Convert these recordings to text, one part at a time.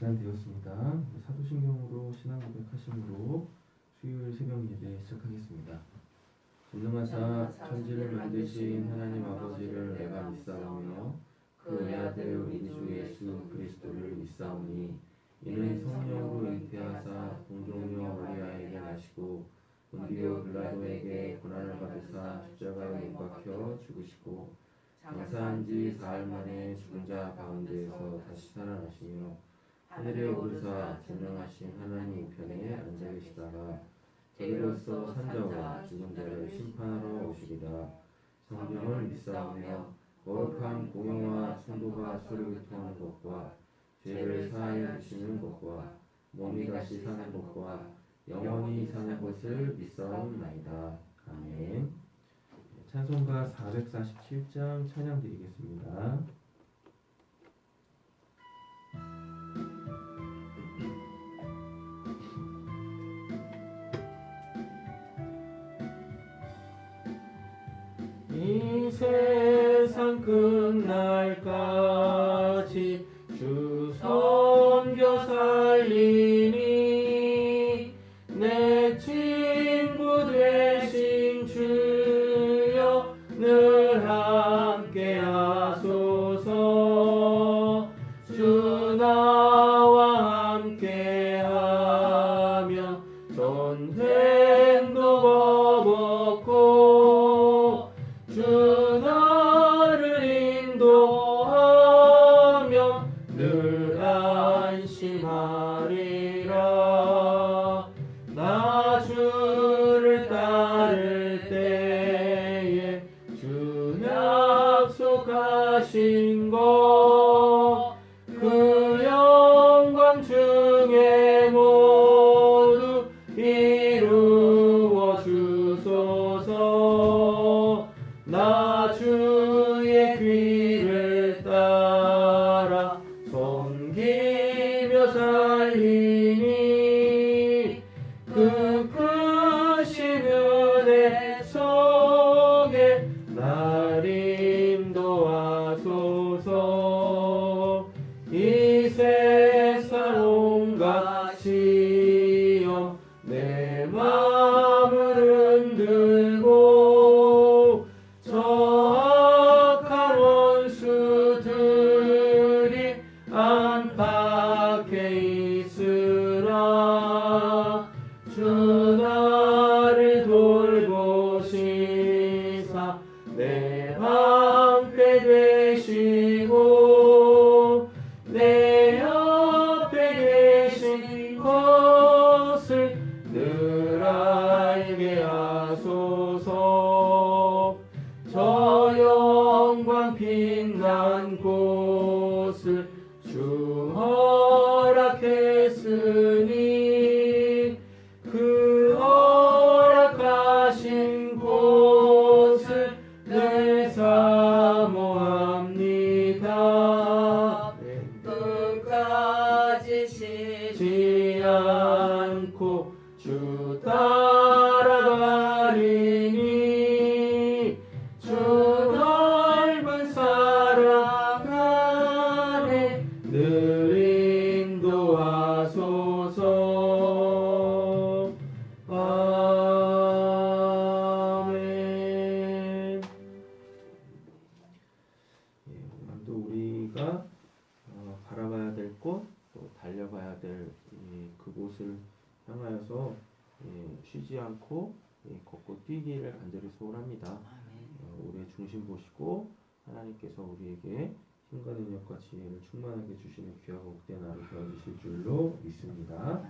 시간 되었습니다. 사도신경으로 신앙 고백하심으로 수요일 새벽 예배 시작하겠습니다. 전능하사 천지를 만드신 하나님 아버지를 내가 믿사오며 그 외아들 우리 주 예수 그리스도를 믿사오니 이는 성령으로 잉태하사 동정녀 마리아에게 나시고 본디오 빌라도에게 고난을 받으사 십자가에 못 박혀 죽으시고 장사한 지 사흘 만에 죽은 자 가운데에서 다시 살아나시며 하늘에 오르사 전능하신 하나님 우편에 앉아 계시다가 저리로서 산자와 죽은 자를 심판하러 오시리라. 성경을 믿사오며 거룩한 공회와 성도가 서로 교통하는 것과 죄를 사하여 주시는 것과 몸이 다시 사는 것과 영원히 사는 것을 믿사옵나이다. 아멘. 찬송가 447장 찬양 드리겠습니다. 이 세상 끝날까지 주 섬겨 살리니 내 친구 되신 주여 늘 함께 하소서. 주 나와 함께 하면 전쟁도 겁없고 주 나를 인도하며 늘 안심하리라. 나 주를 따를 때에 주 약속하신 것 그 영광 중에 모두 이루어 주소서. 나 주의 귀를 따라 섬기며 살리니 그 크신 은혜 속에 날 인도하소서. 이 세상 온갖 시험 내 마음을 흔들고 저 악한 원수들이 안팎에 있으나 주 나를 돌보시사 내 방패 되시고 내 옆에 계신 것을 늘 알게 하소서. 저 영광 빛난 곳을 주 허락했으니 그 허락하신 곳을 늘 사모합니다. 끝까지 쉬지 않고 주 따라가리니 주 넓은 사랑 안에 늘 인도하소서. 아멘. 오늘도 우리가 바라봐야 될 곳, 또 달려가야 될 그곳을 향하여서 쉬지 않고 걷고 뛰기를 간절히 소원합니다. 우리의 중심 보시고 하나님께서 우리에게 힘과 능력과 지혜를 충만하게 주시는 귀하고 복된 하루 되어주실 줄로 믿습니다.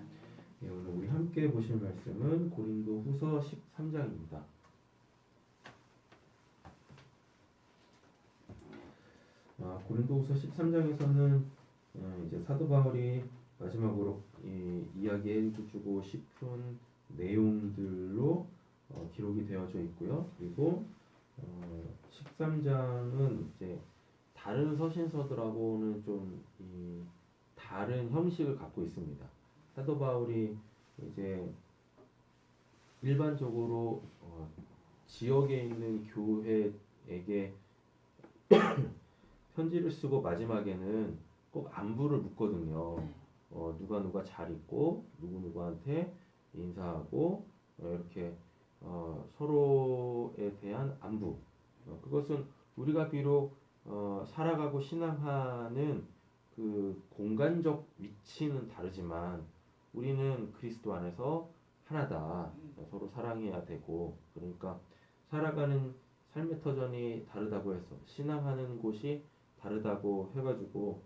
오늘 우리 함께 보실 말씀은 고린도 후서 13장입니다. 고린도 후서 13장에서는 이제 사도 바울이 마지막으로 이야기해주고 싶은 내용들로 기록이 되어져 있고요. 그리고 13장은 이제 다른 서신서들하고는 좀 다른 형식을 갖고 있습니다. 사도 바울이 이제 일반적으로 지역에 있는 교회에게 편지를 쓰고 마지막에는 꼭 안부를 묻거든요. 누가 잘 있고 누구한테 인사하고 이렇게 서로에 대한 안부 그것은 우리가 비록 살아가고 신앙하는 그 공간적 위치는 다르지만 우리는 그리스도 안에서 하나다. 서로 사랑해야 되고 그러니까 살아가는 삶의 터전이 다르다고 해서 신앙하는 곳이 다르다고 해가지고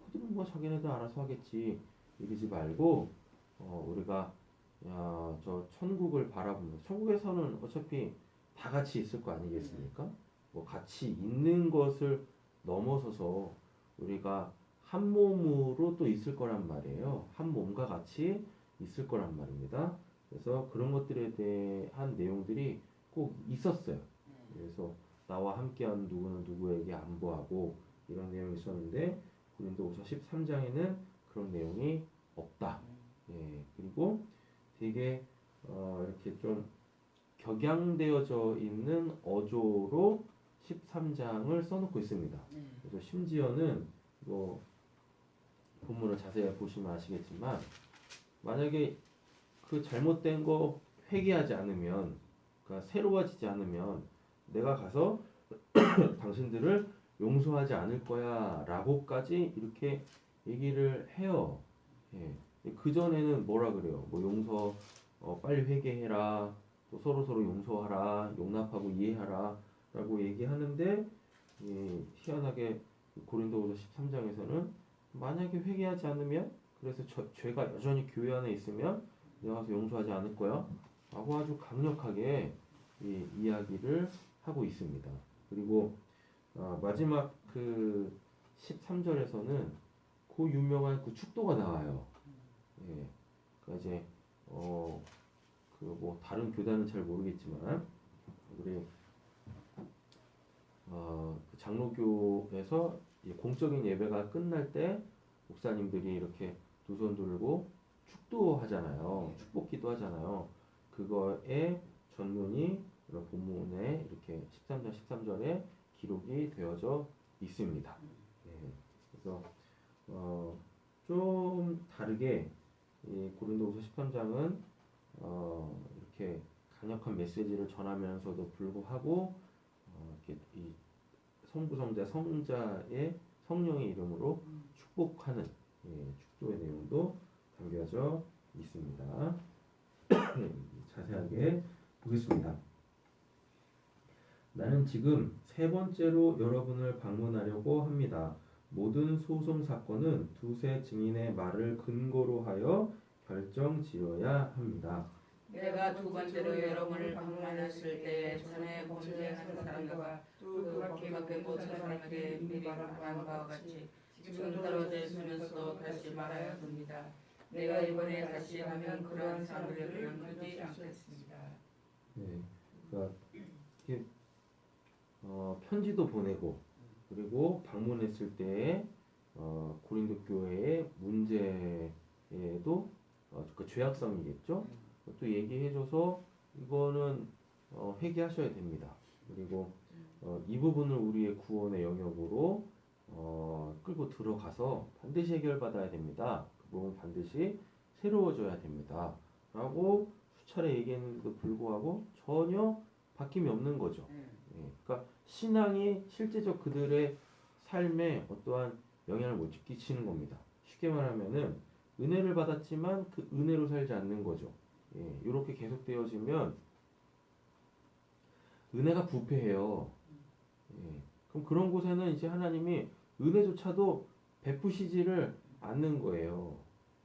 그들은 뭐 자기네들 알아서 하겠지 이러지 말고 우리가 야, 저 천국을 바라보면서 천국에서는 어차피 다 같이 있을 거 아니겠습니까? 뭐 같이 있는 것을 넘어서서 우리가 한 몸으로 또 있을 거란 말이에요. 한 몸과 같이 있을 거란 말입니다. 그래서 그런 것들에 대한 내용들이 꼭 있었어요. 그래서 나와 함께한 누구는 누구에게 안보하고 이런 내용이 있었는데 고린도후서 13장에는 그런 내용이 없다. 예, 그리고 되게 이렇게 좀 격양되어져 있는 어조로 13장을 써놓고 있습니다. 그래서 심지어는 뭐 본문을 자세히 보시면 아시겠지만 만약에 그 잘못된 거 회개하지 않으면 그러니까 새로워지지 않으면 내가 가서 당신들을 용서하지 않을 거야 라고까지 이렇게 얘기를 해요. 예. 그 전에는 뭐라 그래요? 뭐 용서 빨리 회개해라. 또 서로 용서하라. 용납하고 이해하라. 라고 얘기하는데 희한하게 고린도후서 13장에서는 만약에 회개하지 않으면 그래서 죄가 여전히 교회 안에 있으면 내가 가서 용서하지 않을 거야. 라고 아주 강력하게 이야기를 하고 있습니다. 그리고 마지막 그 13절에서는 그 유명한 그 축도가 나와요. 예. 그러니까 이제 그 뭐 다른 교단은 잘 모르겠지만 우리 그 장로교에서 공적인 예배가 끝날 때 목사님들이 이렇게 두 손 들고 축도하잖아요. 축복기도 하잖아요. 그거의 전문이 본문에 이렇게 13절 13절에 기록이 되어져 있습니다. 예. 그래서 좀 다르게 이 고린도후서 13장은 이렇게 강력한 메시지를 전하면서도 불구하고 이렇게 이 성부성자 성자의 성령의 이름으로 축복하는 축도의 내용도 담겨져 있습니다. 자세하게 보겠습니다. 나는 지금 세 번째로 여러분을 방문하려고 합니다. 모든 소송 사건은 두세 증인의 말을 근거로 하여 결정지어야 합니다. 내가 두 번째로 여러분을 방문했을 때 전에 범죄한 사람과 또 그 밖에 모든 사람에게 미리 말한 바와 같이 지금 떨어져 있으면서도 다시 말하여 듭니다. 내가 이번에 다시 하면 그러한 사람들을 두지 않겠습니다. 네, 그러니까 이렇게 편지도 보내고 그리고 방문했을 때 고린도 교회의 문제에도 그 죄악성이겠죠. 또 얘기해줘서 이거는 회개하셔야 됩니다. 그리고 이 부분을 우리의 구원의 영역으로 끌고 들어가서 반드시 해결받아야 됩니다. 그 부분 반드시 새로워져야 됩니다. 라고 수차례 얘기했는데도 불구하고 전혀 바뀜이 없는 거죠. 예, 그러니까 신앙이 실제적 그들의 삶에 어떠한 영향을 못 끼치는 겁니다. 쉽게 말하면은 은혜를 받았지만 그 은혜로 살지 않는 거죠. 예, 이렇게 계속되어지면 은혜가 부패해요. 예, 그럼 그런 곳에는 이제 하나님이 은혜조차도 베푸시지를 않는 거예요.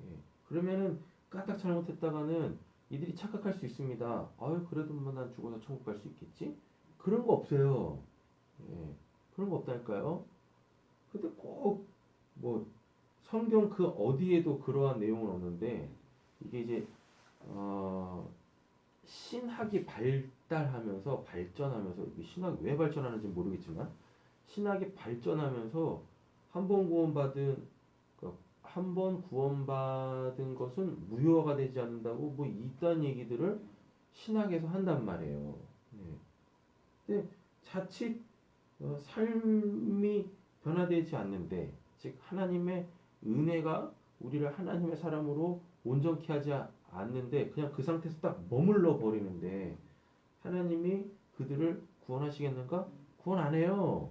예, 그러면은 까딱 잘못했다가는 이들이 착각할 수 있습니다. 아유 그래도 뭐 난 죽어서 천국 갈 수 있겠지? 그런 거 없어요. 예, 그런 거 없다니까요. 근데 꼭 뭐 성경 그 어디에도 그러한 내용은 없는데 이게 이제 신학이 발달하면서 발전하면서 신학이 왜 발전하는지 모르겠지만 신학이 발전하면서 한 번 구원받은 한 번 구원받은 것은 무효가 되지 않는다고 뭐 이딴 얘기들을 신학에서 한단 말이에요. 네. 근데 자칫 삶이 변화되지 않는데 즉 하나님의 은혜가 우리를 하나님의 사람으로 온전케 하지 않는데 그냥 그 상태에서 딱 머물러 버리는데 하나님이 그들을 구원하시겠는가? 구원 안 해요.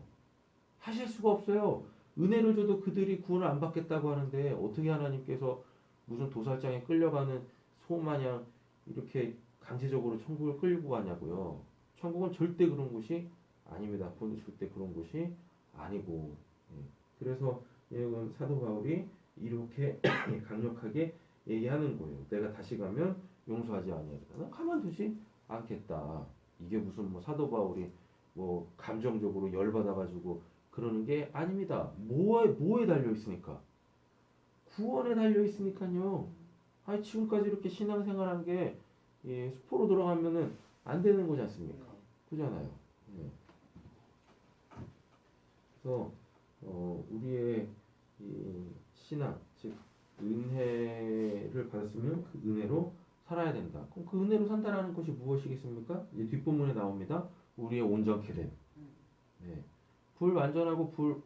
하실 수가 없어요. 은혜를 줘도 그들이 구원을 안 받겠다고 하는데 어떻게 하나님께서 무슨 도살장에 끌려가는 소 마냥 이렇게 강제적으로 천국을 끌고 가냐고요. 천국은 절대 그런 곳이 아닙니다. 본도 절대 그런 곳이 아니고. 예. 그래서 사도 바울이 이렇게 강력하게 얘기하는 거예요. 내가 다시 가면 용서하지 아니하리라. 난 가만두지 않겠다. 이게 무슨 뭐 사도 바울이 뭐 감정적으로 열받아가지고 그러는 게 아닙니다. 뭐에 달려 있으니까? 구원에 달려 있으니까요. 아니 지금까지 이렇게 신앙생활한 게 수포로 들어가면은 안 되는 거지 않습니까? 그잖아요. 네. 그래서 우리의 이 신앙, 즉 은혜를 받았으면 그 은혜로 살아야 된다. 그럼 그 은혜로 산다라는 것이 무엇이겠습니까? 이제 뒷부분에 나옵니다. 우리의 온전케 됨. 네. 불완전하고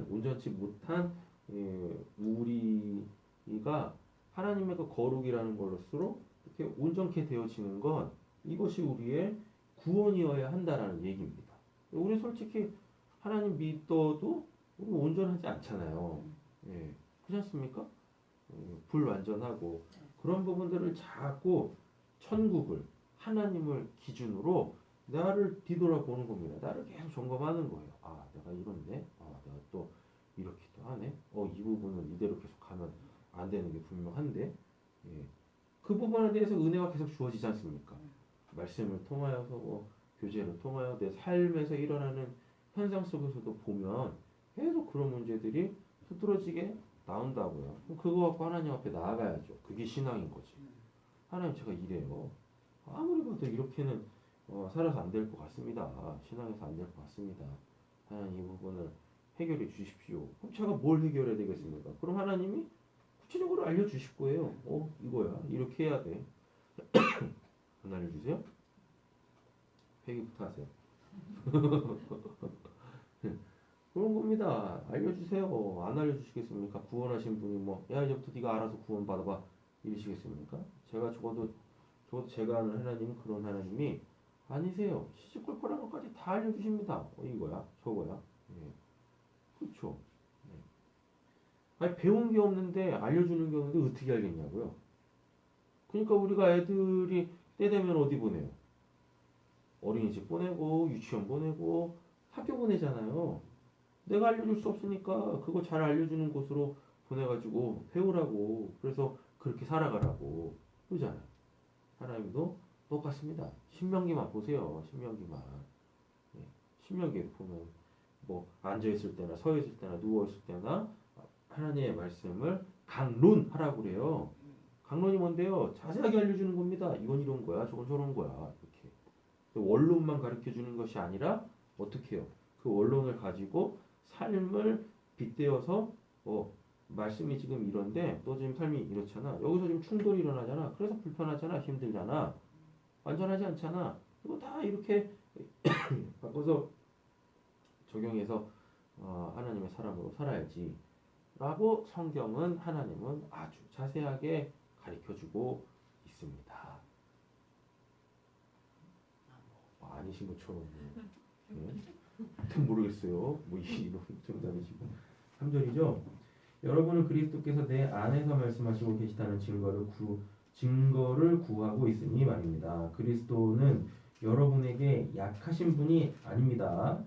온전치 못한 우리가 하나님의 그 거룩이라는 것으로 이렇게 온전케 되어지는 건 이것이 우리의 구원이어야 한다라는 얘기입니다. 우리 솔직히 하나님 믿어도 우리 온전하지 않잖아요. 예, 그렇지 않습니까? 불완전하고 그런 부분들을 자꾸 천국을 하나님을 기준으로 나를 뒤돌아보는 겁니다. 나를 계속 점검하는 거예요. 아, 내가 이런데, 아, 내가 또 이렇게도 하네. 이 부분은 이대로 계속 가면 안 되는 게 분명한데, 예. 그 부분에 대해서 은혜가 계속 주어지지 않습니까? 말씀을 통하여서 교제를 통하여 내 삶에서 일어나는 현상 속에서도 보면 계속 그런 문제들이 흐트러지게 나온다고요. 그럼 그거 갖고 하나님 앞에 나아가야죠. 그게 신앙인 거지. 하나님 제가 이래요. 아무리 봐도 이렇게는 살아서 안 될 것 같습니다. 신앙에서 안 될 것 같습니다. 하나님 이 부분을 해결해 주십시오. 그럼 제가 뭘 해결해야 되겠습니까? 그럼 하나님이 구체적으로 알려주실 거예요. 이거야. 이렇게 해야 돼. 안 알려주세요? 회개부터 하세요. 그런 겁니다. 알려주세요. 안 알려주시겠습니까? 구원하신 분이 야 이제부터 네가 알아서 구원 받아봐 이러시겠습니까? 적어도 제가 아는 하나님은 그런 하나님이 아니세요. 시시콜콜한 것까지 다 알려주십니다. 이거야 저거야. 예. 그렇죠. 예. 아니 배운 게 없는데 알려주는 게 없는데 어떻게 알겠냐고요. 그러니까 우리가 애들이 때 되면 어디 보내요? 어린이집 보내고 유치원 보내고 학교 보내잖아요. 내가 알려줄 수 없으니까 그거 잘 알려주는 곳으로 보내가지고 배우라고. 그래서 그렇게 살아가라고. 그러잖아요. 하나님도 똑같습니다. 신명기만 보세요. 신명기만. 예. 신명기에 보면 앉아있을 때나 서있을 때나 누워있을 때나 하나님의 말씀을 강론하라고 그래요. 강론이 뭔데요? 자세하게 알려주는 겁니다. 이건 이런 거야. 저건 저런 거야. 이렇게. 원론만 가르쳐주는 것이 아니라 어떻게 해요? 그 원론을 가지고 삶을 빗대어서 말씀이 지금 이런데 너 지금 삶이 이렇잖아. 여기서 지금 충돌이 일어나잖아. 그래서 불편하잖아. 힘들잖아. 완전하지 않잖아. 이거 다 이렇게 바꿔서 적용해서 하나님의 사람으로 살아야지. 라고 성경은 하나님은 아주 자세하게 가르쳐주고 있습니다. 아니신 것처럼 모르겠어요. 이런 정답이시고 3절이죠. 여러분은 그리스도께서 내 안에서 말씀하시고 계시다는 증거를 구하고 있으니 말입니다. 그리스도는 여러분에게 약하신 분이 아닙니다.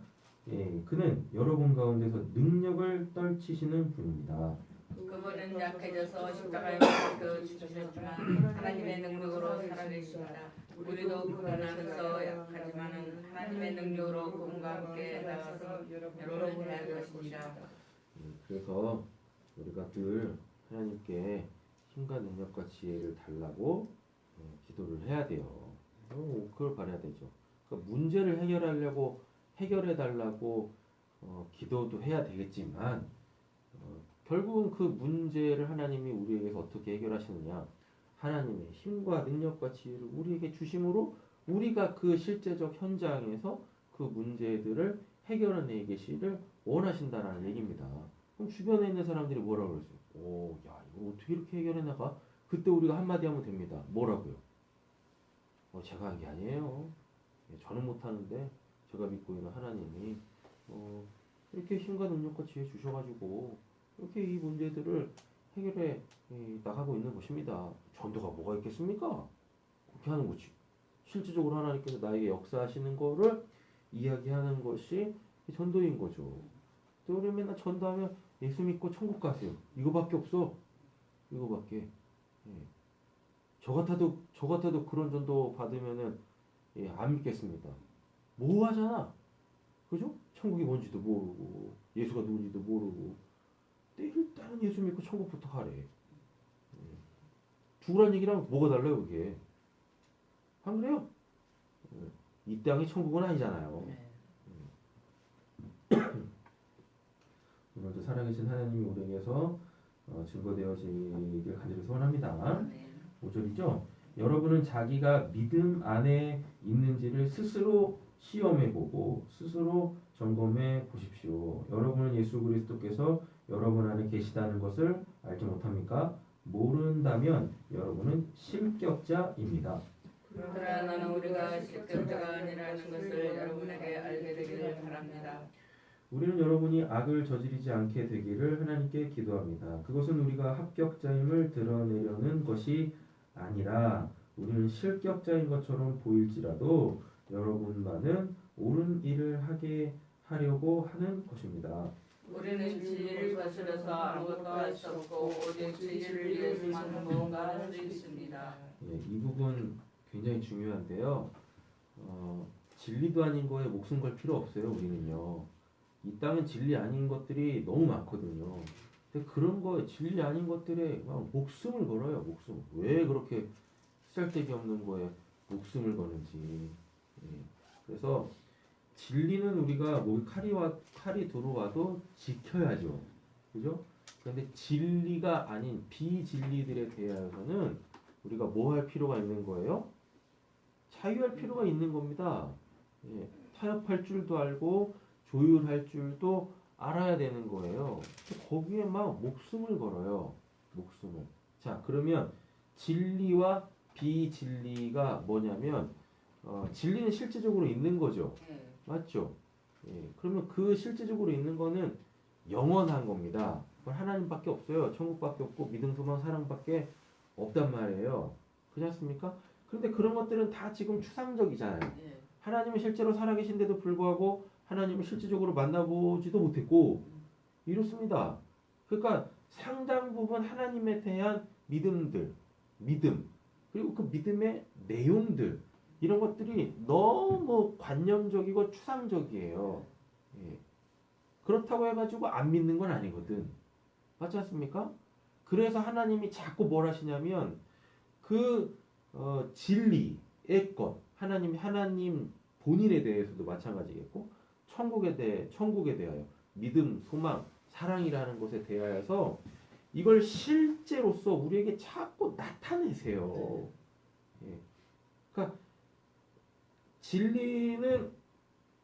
예, 그는 여러분 가운데서 능력을 떨치시는 분입니다. 그분은 약해져서 십자가에 못 죽으셨지만 하나님의 능력으로 살아계십니다. 우리도 그분 안에서 약하지만은 하나님의 능력으로 그분과 함께 나가서 여러분을 할 것이니라. 그래서 우리가 늘 하나님께 힘과 능력과 지혜를 달라고 기도를 해야 돼요. 그걸 바라야 되죠. 그러니까 문제를 해결해 달라고 기도도 해야 되겠지만 결국은 그 문제를 하나님이 우리에게서 어떻게 해결하시느냐. 하나님의 힘과 능력과 지혜를 우리에게 주심으로 우리가 그 실제적 현장에서 그 문제들을 해결해 계시를 원하신다는 얘기입니다. 그럼 주변에 있는 사람들이 뭐라고 그러죠? 오, 야, 이거 어떻게 이렇게 해결해 나가? 그때 우리가 한마디 하면 됩니다. 뭐라고요? 제가 한 게 아니에요. 저는 못하는데 제가 믿고 있는 하나님이 이렇게 힘과 능력과 지혜 주셔가지고 이렇게 이 문제들을 해결해 나가고 있는 것입니다. 전도가 뭐가 있겠습니까? 그렇게 하는 거지. 실질적으로 하나님께서 나에게 역사하시는 거를 이야기하는 것이 전도인 거죠. 또 우리 맨날 전도하면 예수 믿고 천국 가세요. 이거밖에 없어. 이거밖에. 예. 저 같아도 그런 전도 받으면은 안 믿겠습니다. 모호하잖아. 그죠? 천국이 뭔지도 모르고 예수가 누군지도 모르고. 근데 일단은 예수 믿고 천국부터 가래. 죽으란 얘기랑 뭐가 달라요, 그게? 안 그래요? 이 땅이 천국은 아니잖아요. 오늘도 살아계신 하나님이 우리에게서 증거되어지길 간절히 소원합니다. 5절이죠. 여러분은 자기가 믿음 안에 있는지를 스스로 시험해보고 스스로 점검해 보십시오. 여러분은 예수 그리스도께서 여러분 안에 계시다는 것을 알지 못합니까? 모른다면 여러분은 실격자입니다. 그러나 우리가 실격자가 아니라는 것을 여러분에게 알게 되기를 바랍니다. 우리는 여러분이 악을 저지르지 않게 되기를 하나님께 기도합니다. 그것은 우리가 합격자임을 드러내려는 것이 아니라 우리는 실격자인 것처럼 보일지라도 여러분만은 옳은 일을 하게 하려고 하는 것입니다. 우리는 진리를 거스려서 아무것도 할 수 없고 오직 진리를 위해서만 무언가 할 수 있습니다. 이 부분 굉장히 중요한데요. 진리도 아닌 거에 목숨 걸 필요 없어요. 우리는요. 이 땅은 진리 아닌 것들이 너무 많거든요. 근데 그런 거 진리 아닌 것들에 막 목숨을 걸어요. 목숨. 왜 그렇게 쓸데기 없는 거에 목숨을 거는지. 그래서 진리는 우리가 칼이 들어와도 지켜야죠. 그죠? 그런데 진리가 아닌 비진리들에 대해서는 우리가 뭐 할 필요가 있는 거예요? 자유할 필요가 있는 겁니다. 타협할 줄도 알고 조율할 줄도 알아야 되는 거예요. 거기에 막 목숨을 걸어요. 목숨을. 자, 그러면 진리와 비진리가 뭐냐면 진리는 실제적으로 있는 거죠. 맞죠? 그러면 그 실제적으로 있는 거는 영원한 겁니다. 그건 하나님밖에 없어요. 천국밖에 없고 믿음, 소망, 사랑밖에 없단 말이에요. 그렇지 않습니까? 그런데 그런 것들은 다 지금 추상적이잖아요. 하나님은 실제로 살아계신데도 불구하고 하나님을 실질적으로 만나보지도 못했고 이렇습니다. 그러니까 상당 부분 하나님에 대한 믿음 그리고 그 믿음의 내용들 이런 것들이 너무 관념적이고 추상적이에요. 그렇다고 해가지고 안 믿는 건 아니거든. 맞지 않습니까? 그래서 하나님이 자꾸 뭘 하시냐면 그 진리의 것 하나님 본인에 대해서도 마찬가지겠고 천국에 대하여 믿음, 소망, 사랑이라는 것에 대하여서 이걸 실제로서 우리에게 자꾸 나타내세요. 그러니까 진리는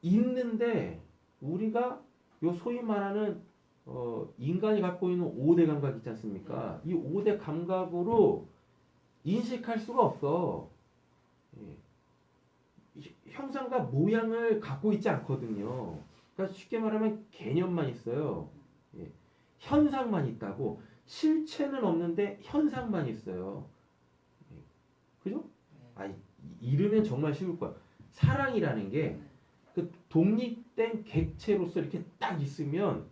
있는데 우리가 요 소위 말하는 인간이 갖고 있는 5대 감각 있지 않습니까? 이 5대 감각으로 인식할 수가 없어. 형상과 모양을 갖고 있지 않거든요. 그러니까 쉽게 말하면 개념만 있어요. 현상만 있다고. 실체는 없는데 현상만 있어요. 그죠? 이르면 정말 쉬울 거야. 사랑이라는 게 그 독립된 객체로서 이렇게 딱 있으면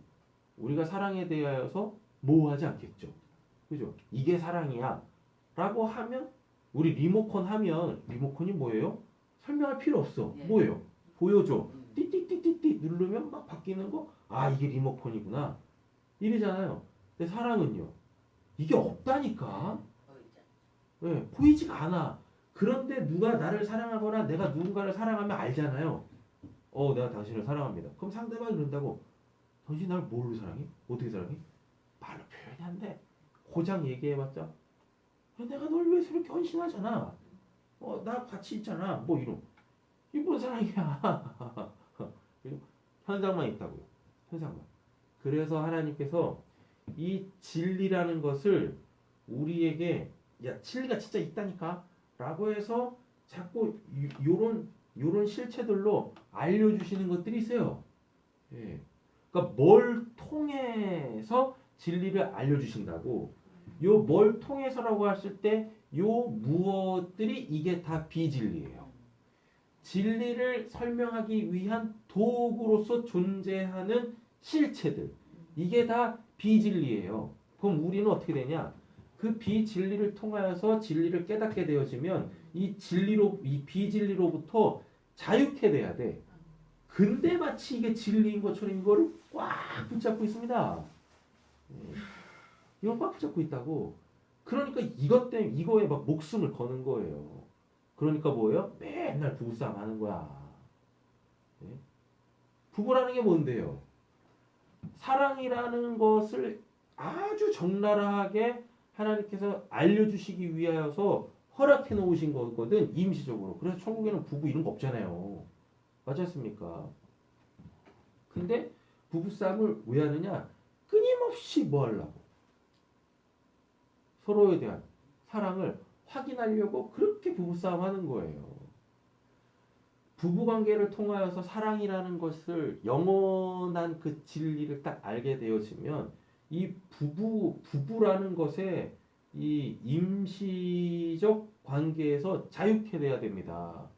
우리가 사랑에 대하여서 모호하지 않겠죠. 그죠? 이게 사랑이야. 라고 하면 우리 리모컨 하면 리모컨이 뭐예요? 설명할 필요 없어. 뭐예요? 보여줘. 띠띠띠띠띠 누르면 막 바뀌는 거? 이게 리모컨이구나. 이러잖아요. 근데 사랑은요? 이게 없다니까. 보이지가 않아. 그런데 누가 나를 사랑하거나 내가 누군가를 사랑하면 알잖아요. 내가 당신을 사랑합니다. 그럼 상대방이 그런다고 당신 나를 뭘로 사랑해? 어떻게 사랑해? 말로 표현이 안 돼. 고장 얘기해봤자 내가 널 위해서 이렇게 헌신하잖아. 나 같이 있잖아. 뭐 이런. 이게 뭔 사랑이야. 현상만 있다고요. 현상만. 그래서 하나님께서 이 진리라는 것을 우리에게 야 진리가 진짜 있다니까 라고 해서 자꾸 요런 실체들로 알려주시는 것들이 있어요. 예. 그러니까 뭘 통해서 진리를 알려주신다고 요 뭘 통해서라고 했을 때 요 무엇들이 이게 다 비진리예요. 진리를 설명하기 위한 도구로서 존재하는 실체들 이게 다 비진리예요. 그럼 우리는 어떻게 되냐? 그 비진리를 통하여서 진리를 깨닫게 되어지면 이 비진리로부터 자유케 돼야 돼. 근데 마치 이게 진리인 것처럼 이거를 꽉 붙잡고 있습니다. 이걸 꽉 붙잡고 있다고. 그러니까 이것 때문에 이거에 막 목숨을 거는 거예요. 그러니까 뭐예요? 맨날 부부싸움 하는 거야. 부부라는 게 뭔데요? 사랑이라는 것을 아주 적나라하게 하나님께서 알려주시기 위하여서 허락해 놓으신 거거든. 임시적으로. 그래서 천국에는 부부 이런 거 없잖아요. 맞지 않습니까? 근데 부부싸움을 왜 하느냐? 끊임없이 뭐 하려고? 서로에 대한 사랑을 확인하려고 그렇게 부부싸움 하는 거예요. 부부관계를 통하여서 사랑이라는 것을 영원한 그 진리를 딱 알게 되어지면 이 부부라는 것에 이 임시적 관계에서 자유케 돼야 됩니다.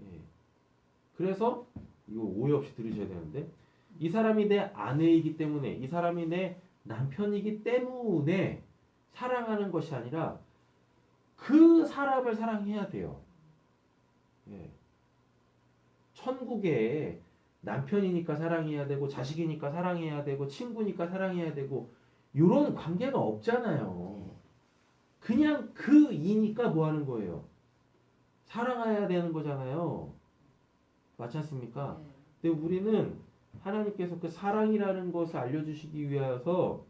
예. 그래서 이거 오해 없이 들으셔야 되는데 이 사람이 내 아내이기 때문에 이 사람이 내 남편이기 때문에 사랑하는 것이 아니라 그 사람을 사랑해야 돼요. 예. 천국에 남편이니까 사랑해야 되고 자식이니까 사랑해야 되고 친구니까 사랑해야 되고 이런 관계가 없잖아요. 그냥 그 이니까 뭐 하는 거예요? 사랑해야 되는 거잖아요. 맞지 않습니까? 근데 우리는 하나님께서 그 사랑이라는 것을 알려주시기 위해서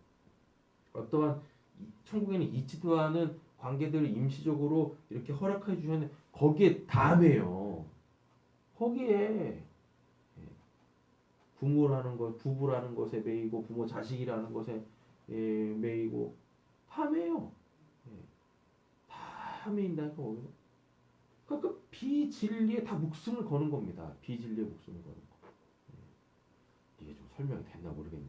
어떠한 천국에는 있지도 않은 관계들을 임시적으로 이렇게 허락해 주셨는데 거기에 담해요. 거기에 부모라는 것, 부부라는 것에 매이고 부모 자식이라는 것에 매이고 다 매요. 다 매인다니까. 그러니까 그 비진리에 다 목숨을 거는 겁니다. 비진리에 목숨을 거는 거. 이게 좀 설명이 됐나 모르겠네.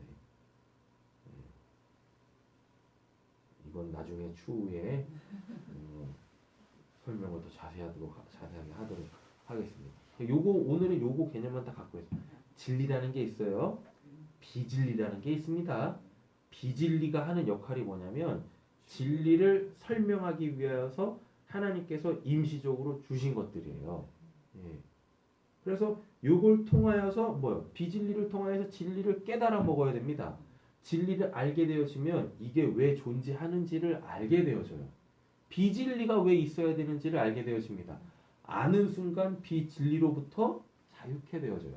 이건 나중에 추후에 설명을 더 자세하게 하도록 하겠습니다. 요거 오늘은 요거 개념만 다 갖고 있어요. 진리라는 게 있어요. 비진리라는 게 있습니다. 비진리가 하는 역할이 뭐냐면 진리를 설명하기 위해서 하나님께서 임시적으로 주신 것들이에요. 예. 그래서 요걸 통하여서 뭐요? 비진리를 통하여서 진리를 깨달아 먹어야 됩니다. 진리를 알게 되어지면 이게 왜 존재하는지를 알게 되어져요. 비진리가 왜 있어야 되는지를 알게 되어집니다. 아는 순간 비진리로부터 자유케 되어져요.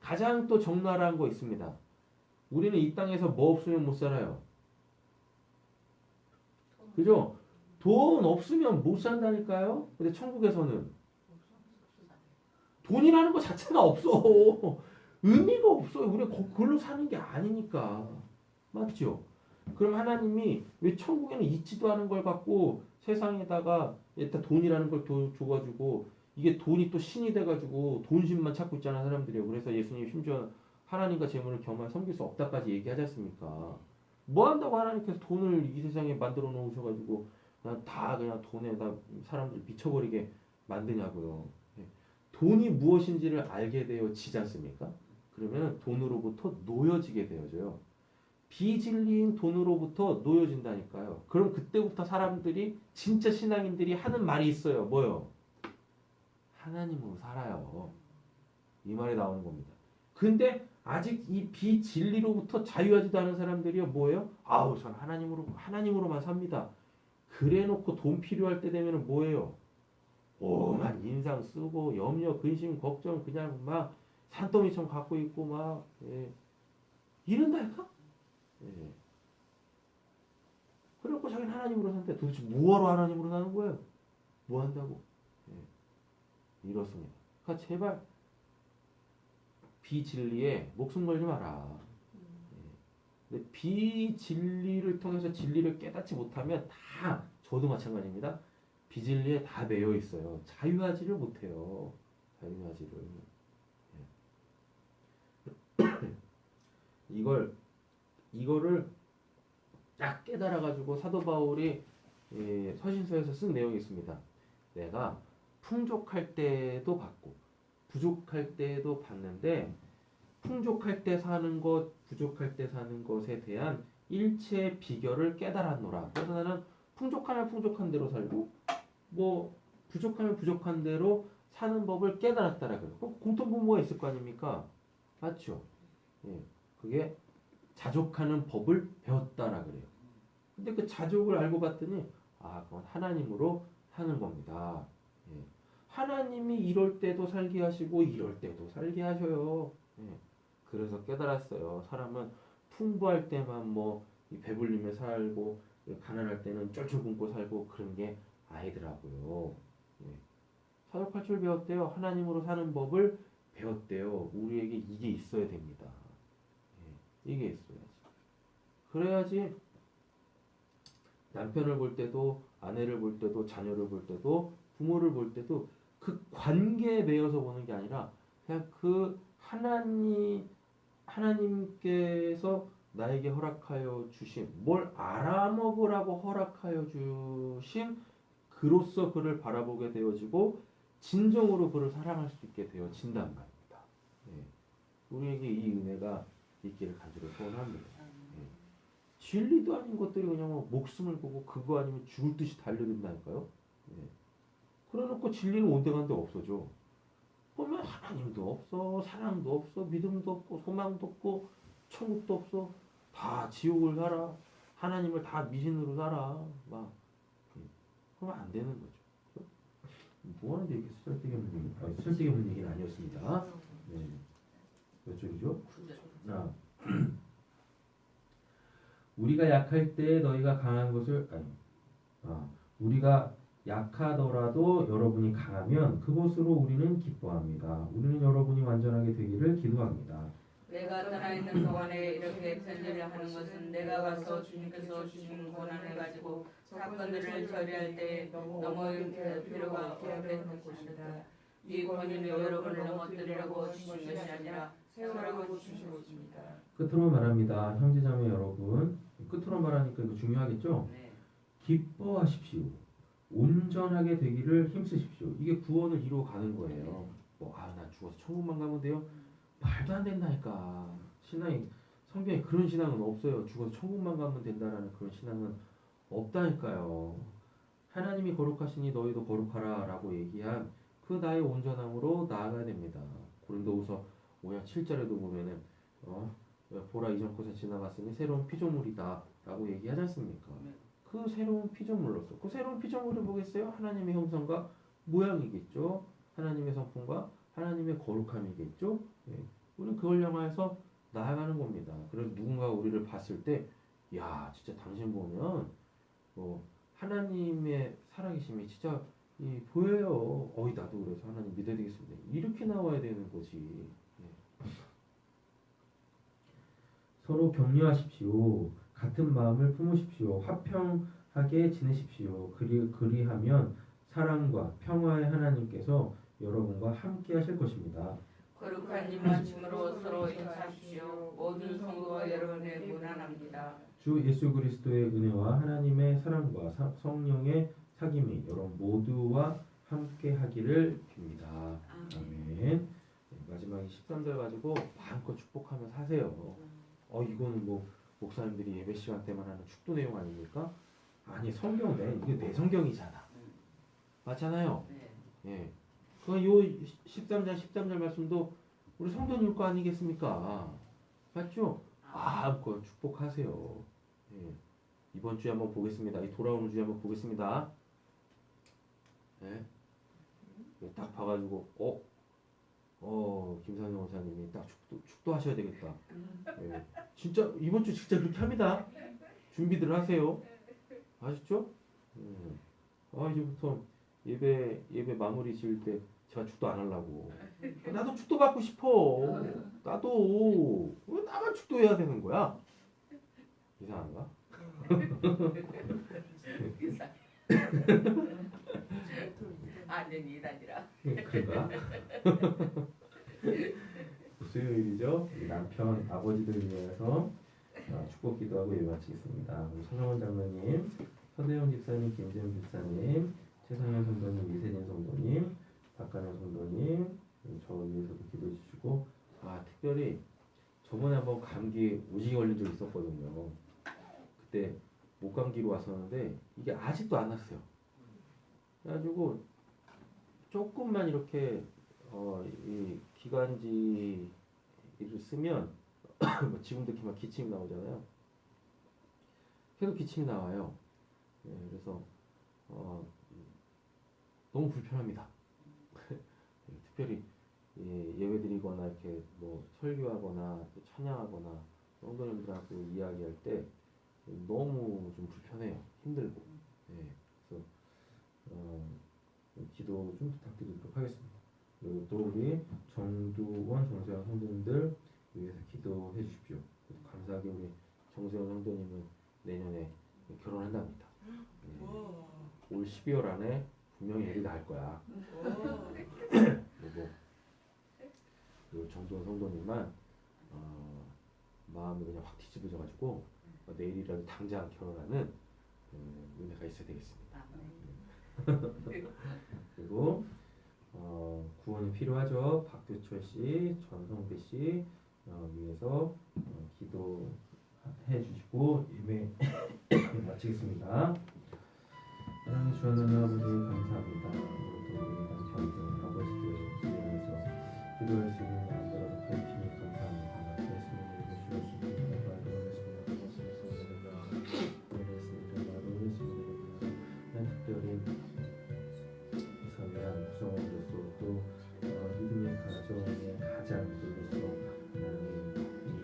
가장 또 적나라한 거 있습니다. 우리는 이 땅에서 뭐 없으면 못 살아요. 그죠? 돈 없으면 못 산다니까요. 근데 천국에서는 돈이라는 거 자체가 없어. 의미가 없어요. 우리가 그걸로 사는 게 아니니까. 맞죠? 그럼 하나님이 왜 천국에는 있지도 않은 걸 갖고 세상에다가 일단 돈이라는 걸 줘가지고 이게 돈이 또 신이 돼가지고 돈신만 찾고 있잖아 사람들이요. 그래서 예수님 심지어 하나님과 재물을 겸하여 섬길 수 없다까지 얘기하지 않습니까? 뭐 한다고 하나님께서 돈을 이 세상에 만들어 놓으셔가지고 그냥 돈에다 사람들 미쳐버리게 만드냐고요. 돈이 무엇인지를 알게 되어지지 않습니까? 그러면 돈으로부터 놓여지게 되어져요. 비진리인 돈으로부터 놓여진다니까요. 그럼 그때부터 사람들이 진짜 신앙인들이 하는 말이 있어요. 뭐요? 하나님으로 살아요. 이 말이 나오는 겁니다. 근데 아직 이 비진리로부터 자유하지도 않은 사람들이요. 뭐예요? 아우 전 하나님으로만 삽니다. 그래놓고 돈 필요할 때 되면 뭐예요? 오만 인상 쓰고 염려, 근심, 걱정 그냥 막 산더미처럼 갖고 있고 막 이런다니까? 그래갖고 자기는 하나님으로 산대. 도대체 뭐하러 하나님으로 사는 거예요? 뭐 한다고? 이렇습니다. 그러니까 제발 비진리에 목숨 걸지 마라. 근데 비진리를 통해서 진리를 깨닫지 못하면 다 저도 마찬가지입니다. 비진리에 다 매여 있어요. 자유하지를 못해요. 자유하지를. 이거를 딱 깨달아 가지고 사도 바울이 서신서에서 쓴 내용이 있습니다. 내가 풍족할 때도 받고 부족할 때도 받는데 풍족할 때 사는 것, 부족할 때 사는 것에 대한 일체의 비결을 깨달았노라. 그래서 나는 풍족하면 풍족한 대로 살고 뭐 부족하면 부족한 대로 사는 법을 깨달았다라 그래요. 공통분모가 있을 거 아닙니까? 맞죠? 예, 그게 자족하는 법을 배웠다라 그래요. 근데 그 자족을 알고 봤더니 그건 하나님으로 사는 겁니다. 예. 하나님이 이럴 때도 살게 하시고 이럴 때도 살게 하셔요. 예. 그래서 깨달았어요. 사람은 풍부할 때만 뭐 배불리며 살고 가난할 때는 쩔쩔 굶고 살고 그런 게 아니더라고요. 예. 사도팔절 배웠대요. 하나님으로 사는 법을 배웠대요. 우리에게 이게 있어야 됩니다. 예. 이게 있어야지. 그래야지 남편을 볼 때도 아내를 볼 때도 자녀를 볼 때도 부모를 볼 때도 그 관계에 매여서 보는 게 아니라 그냥 그 하나님께서 나에게 허락하여 주신 뭘 알아먹으라고 허락하여 주신 그로서 그를 바라보게 되어지고 진정으로 그를 사랑할 수 있게 되어진단 말입니다. 예. 우리에게 이 은혜가 있기를 간절히 소원합니다. 예. 진리도 아닌 것들이 그냥 목숨을 걸고 그거 아니면 죽을 듯이 달려든다니까요. 예. 그래놓고 진리는 온데간데 없어져. 보면 하나님도 없어, 사랑도 없어, 믿음도 없고, 소망도 없고, 천국도 없어. 다 지옥을 살아. 하나님을 다 미신으로 살아. 막 그러면 안 되는 거죠. 뭐 하는데 이렇게 쓸데기 없는 얘기는 아니었습니다. 네. 몇 쪽이죠? 자, 우리가 약할 때 너희가 강한 것을 우리가 약하더라도 여러분이 강하면 그것으로 우리는 기뻐합니다. 우리는 여러분이 완전하게 되기를 기도합니다. 내가 떠나 있는 동안에 이렇게 편지를 하는 것은 내가 가서 주님께서 주신 권한을 가지고 사건들을 처리할 때 넘어올 필요가 없게 할 것입니다. 이 권위는 여러분을 넘어뜨리려고 주신 것이 아니라 세우라고 주신 것입니다. 끝으로 말합니다. 형제자매 여러분, 끝으로 말하니까 이거 중요하겠죠? 네. 기뻐하십시오. 온전하게 되기를 힘쓰십시오. 이게 구원을 이루어 가는 거예요. 나 죽어서 천국만 가면 돼요? 말도 안 된다니까. 성경에 그런 신앙은 없어요. 죽어서 천국만 가면 된다라는 그런 신앙은 없다니까요. 하나님이 거룩하시니 너희도 거룩하라 라고 얘기한 그 나의 온전함으로 나아가야 됩니다. 고린도후서 5장 7절에도 보면은 보라 이전 것은 지나갔으니 새로운 피조물이다 라고 얘기하지 않습니까? 그 새로운 피조물로서 그 새로운 피조물이 뭐겠어요? 하나님의 형상과 모양이겠죠. 하나님의 성품과 하나님의 거룩함이겠죠. 예. 우리는 그걸 향해서 나아가는 겁니다. 그래서 누군가 우리를 봤을 때 야 진짜 당신 보면 하나님의 살아계심이 진짜 보여요. 나도 그래서 하나님 믿어야 되겠습니다. 이렇게 나와야 되는 거지. 예. 서로 격려하십시오. 같은 마음을 품으십시오. 화평하게 지내십시오. 그리하면 사랑과 평화의 하나님께서 여러분과 함께 하실 것입니다. 거룩한 입맞춤으로 서로 인사하십시오. 모든 성도와 여러분의 무난합니다. 주 예수 그리스도의 은혜와 하나님의 사랑과 성령의 사귐이 여러분 모두와 함께 하기를 빕니다. 아멘. 마지막에 13절 가지고 마음껏 축복하며 사세요. 이거는 목사님들이 예배 시간 때만 하는 축도 내용 아닙니까? 아니 성경 이게 내 성경이잖아. 맞잖아요. 예. 요 13절 말씀도 우리 성도님 거 아니겠습니까? 맞죠? 마음껏 축복하세요. 예. 이번 주에 한번 보겠습니다. 돌아오는 주에 한번 보겠습니다. 예. 딱 봐가지고 김상영 원사님이 딱 축도 하셔야 되겠다. 예. 진짜 이번 주 진짜 그렇게 합니다. 준비들 하세요. 아시죠? 이제부터 예배 마무리 지을 때 제가 축도 안 하려고. 나도 축도 받고 싶어. 나도. 왜 나만 축도해야 되는 거야? 이상한가? 아는 이단이라. 그런가? 수요일이죠. 우리 남편 아버지들 위해서 축복 기도하고 예배 마치겠습니다. 손정원 장로님, 서대영 집사님, 김재현 집사님, 최상현 성도님, 이세진 성도님, 박가영 성도님, 저 위해서도 기도해 주시고, 특별히 저번에 한번 감기 오지게 걸린 적 있었거든요. 그때 목감기로 왔었는데 이게 아직도 안 났어요. 그래가지고 조금만 이렇게 이 기관지를 쓰면 지금도 이렇게 막 기침이 나오잖아요. 계속 기침이 나와요. 그래서 너무 불편합니다. 특별히 예배드리거나 이렇게 뭐 설교하거나 또 찬양하거나 성도님들하고 이야기할 때 너무 좀 불편해요. 힘들고. 그래서 기도 좀 부탁드리도록 하겠습니다. 그리고 또 우리 정두원, 정세환 성도님들 위해서 기도해 주십시오. 감사하게 우리 정세환 성도님은 내년에 결혼한답니다. 올 12월 안에 분명히 애를 낳을 거야. 그리고 그 정두원 성도님만 마음이 그냥 확 뒤집어져가지고 내일이라도 당장 결혼하는 은혜가 있어야 되겠습니다. 그리고 구원이 필요하죠. 박규철 씨, 전성배 씨 위해서 기도해 주시고 예배 마치겠습니다. 하나님 주 하나님 아버지 감사합니다. 오늘도 우리 남편들 아버지들 위해서 기도할 수 있는 마음으로 해주시니 감사합니다. 특별히 이사회한 구성원으로서 또 믿음의 가정의 가장으로서 하나님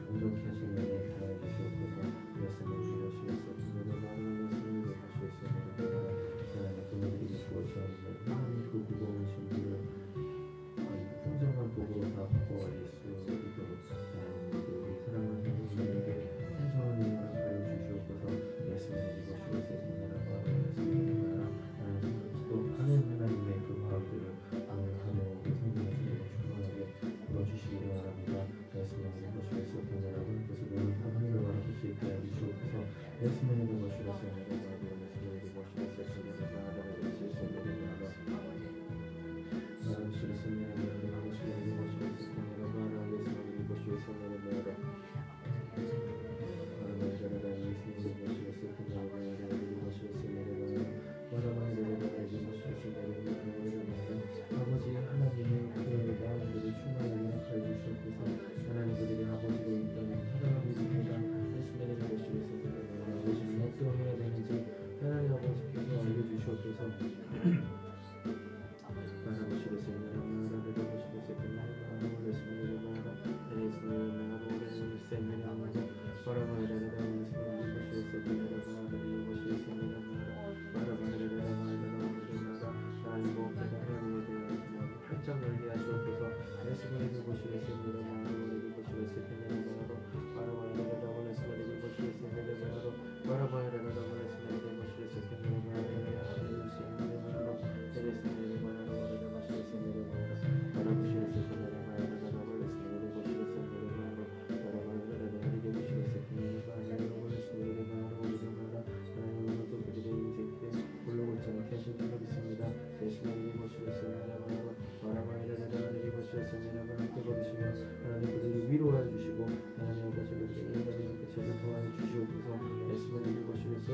온전케 하시는 은혜 다해 주시옵소서. 말씀을 주시옵소서. 오늘의 말씀을 주시옵소서. 하나님 그분들이 주어졌는 하나님 그 무거우신 분을 풍성한 복으로 다 바꿔갈 수 있도록 하나님 우리 사랑하는 성도님에게 풍성한 은혜를 가해 주시옵소서. 말씀을 주시옵소서. 하나님의 그 마음들을 하며 우리 성도님들에게 충만하게 불어주시기 바랍니다. 말씀을 읽어주셔서 여러분 그래서 오늘 하나님을 바라볼 수 있게 해주시옵소서. 말씀을 읽어주셔서 말씀을 읽어주셔서 아버지 하나님의 그 마음들을 충만하게 하여 주시옵소서. 하나님 그들이 아버지로 있다면 사랑하고 있습니다. 말씀을 읽어주시옵소서. 아버지는 어떻게 해야 되는지 하나님 아버지께서 알려주시옵소서. 활짝 열게 하시옵소서. 말씀을 읽어보시겠습니다. 마음을 읽어보시겠습니다. 바라바라라고 말씀을 읽어보시겠습니다. 바라바라라고 말씀을 하나님 그들을 위로하여 주시고 하나님 아버지 그들에게 제를 도와해 주시옵소서. 말씀을 읽어보시겠소.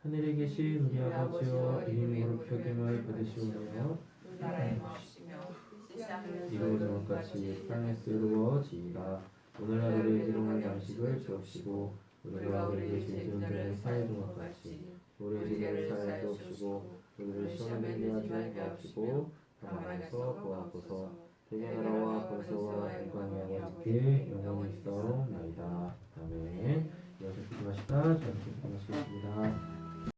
하늘에 계신 우리 아버지여 이름으로 표기하여 받으시오며 나라의 마시며 이루어져 것 같이 땅에서 이루어지이다. 오늘날 우리의 일용할 양식을 주옵시고 우리가 우리에게 죄지은 자를 사해 준 것 같이 우리의 죄를 사해 주옵시고 우리를 시험에 들게 하지 마옵시고 다만 에서 구하옵소서. 대개 나라와 권세와 영광이 아버지께 영원히 있사옵나이다. 아멘. 이어서 기도하시다 저희는 기도하시겠습니다.